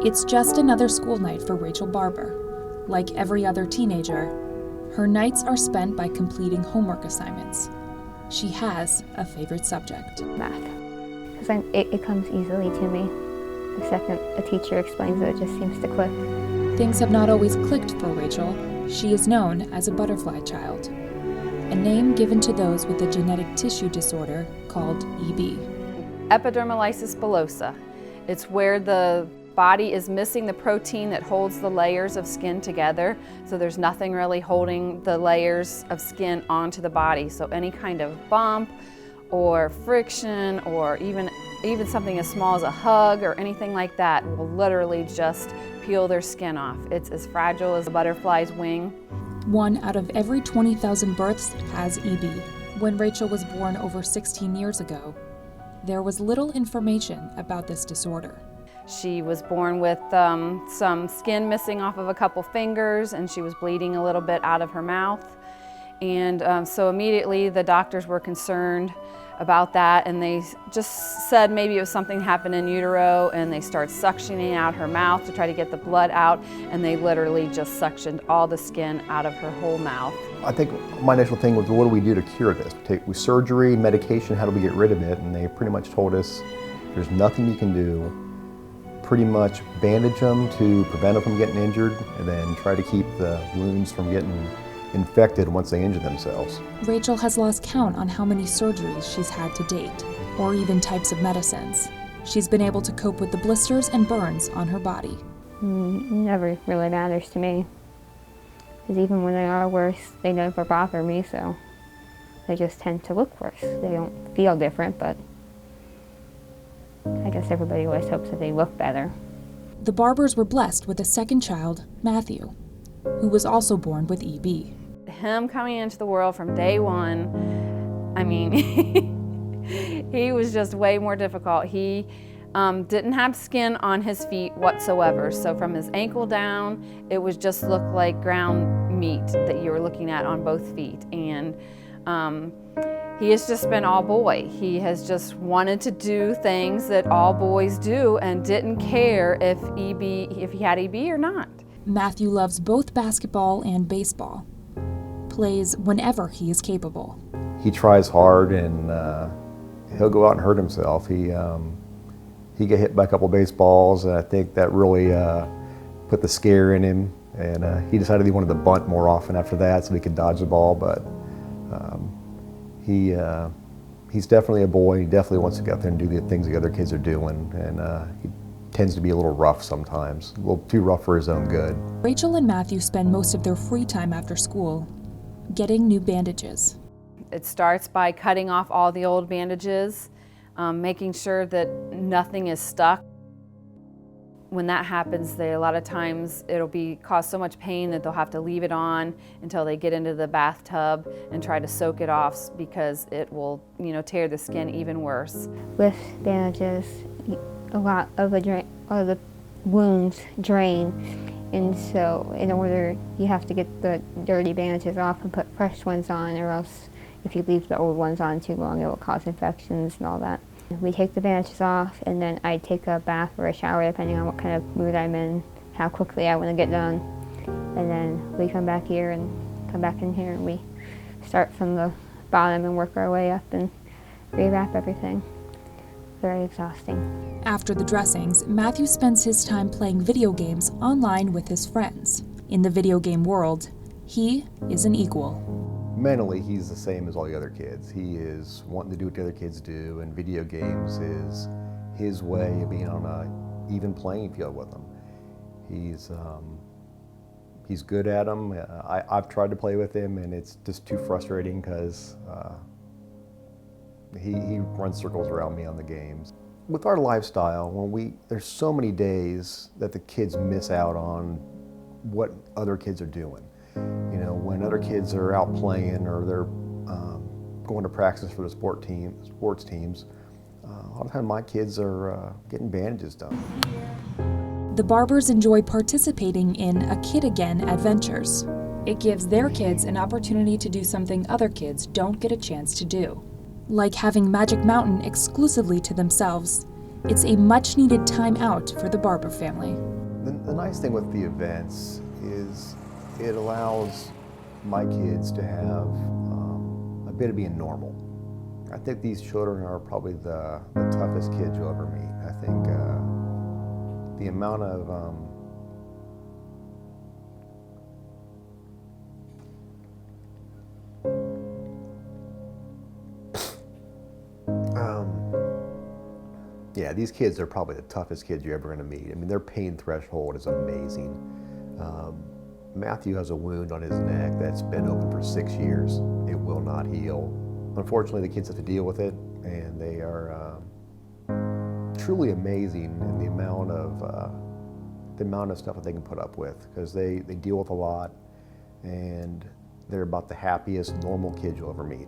It's just another school night for Rachel Barber. Like every other teenager, her nights are spent by completing homework assignments. She has a favorite subject. Math, because it comes easily to me. The second a teacher explains it, it just seems to click. Things have not always clicked for Rachel. She is known as a butterfly child, a name given to those with a genetic tissue disorder called EB. Epidermolysis bullosa. It's where the body is missing the protein that holds the layers of skin together, so there's nothing really holding the layers of skin onto the body. So any kind of bump or friction or even something as small as a hug or anything like that will literally just peel their skin off. It's as fragile as a butterfly's wing. 1 out of every 20,000 births has EB. When Rachel was born over 16 years ago, there was little information about this disorder. She was born with some skin missing off of a couple fingers, and she was bleeding a little bit out of her mouth. And so immediately the doctors were concerned about that, and they just said maybe it was something happened in utero, and they started suctioning out her mouth to try to get the blood out, and they literally just suctioned all the skin out of her whole mouth. I think my initial thing was, what do we do to cure this? With surgery, medication, how do we get rid of it? And they pretty much told us there's nothing you can do. Pretty much bandage them to prevent them from getting injured, and then try to keep the wounds from getting infected once they injure themselves. Rachel has lost count on how many surgeries she's had to date, or even types of medicines. She's been able to cope with the blisters and burns on her body. Never really matters to me, because even when they are worse, they never bother me, so they just tend to look worse. They don't feel different, but I guess everybody always hopes that they look better. The Barbers were blessed with a second child, Matthew, who was also born with EB. Him coming into the world from day one, I mean, he was just way more difficult. He didn't have skin on his feet whatsoever, so from his ankle down, it was just looked like ground meat that you were looking at on both feet. And he has just been all boy. He has just wanted to do things that all boys do and didn't care if he had EB or not. Matthew loves both basketball and baseball, plays whenever he is capable. He tries hard, and he'll go out and hurt himself. He got hit by a couple baseballs, and I think that really put the scare in him, and he decided he wanted to bunt more often after that so he could dodge the ball. But he's definitely a boy. He definitely wants to get out there and do the things the other kids are doing, and he tends to be a little rough sometimes, a little too rough for his own good. Rachel and Matthew spend most of their free time after school getting new bandages. It starts by cutting off all the old bandages, making sure that nothing is stuck. When that happens, a lot of times it'll cause so much pain that they'll have to leave it on until they get into the bathtub and try to soak it off, because it will, tear the skin even worse. With bandages, a lot of the wounds drain, and so in order, you have to get the dirty bandages off and put fresh ones on, or else if you leave the old ones on too long, it will cause infections and all that. We take the bandages off, and then I take a bath or a shower depending on what kind of mood I'm in, how quickly I want to get done. And then we come back here and come back in here, and we start from the bottom and work our way up and rewrap everything. Very exhausting. After the dressings, Matthew spends his time playing video games online with his friends. In the video game world, he is an equal. Mentally, he's the same as all the other kids. He is wanting to do what the other kids do, and video games is his way of being on an even playing field with them. He's good at them. I've tried to play with him, and it's just too frustrating because he runs circles around me on the games. With our lifestyle, there's so many days that the kids miss out on what other kids are doing. When other kids are out playing, or they're going to practice for the sports teams, a lot of times my kids are getting bandages done. The Barbers enjoy participating in a Kid Again adventures. It gives their kids an opportunity to do something other kids don't get a chance to do, like having Magic Mountain exclusively to themselves It's a much-needed time out for the Barber family. The nice thing with the events is it allows my kids to have a bit of being normal. I think these children are probably the toughest kids you'll ever meet. I think the amount of yeah, these kids are probably the toughest kids you're ever going to meet. I mean, their pain threshold is amazing. Matthew has a wound on his neck that's been open for 6 years. It will not heal. Unfortunately, the kids have to deal with it, and they are truly amazing in the amount of stuff that they can put up with, because they deal with a lot, and they're about the happiest, normal kids you'll ever meet.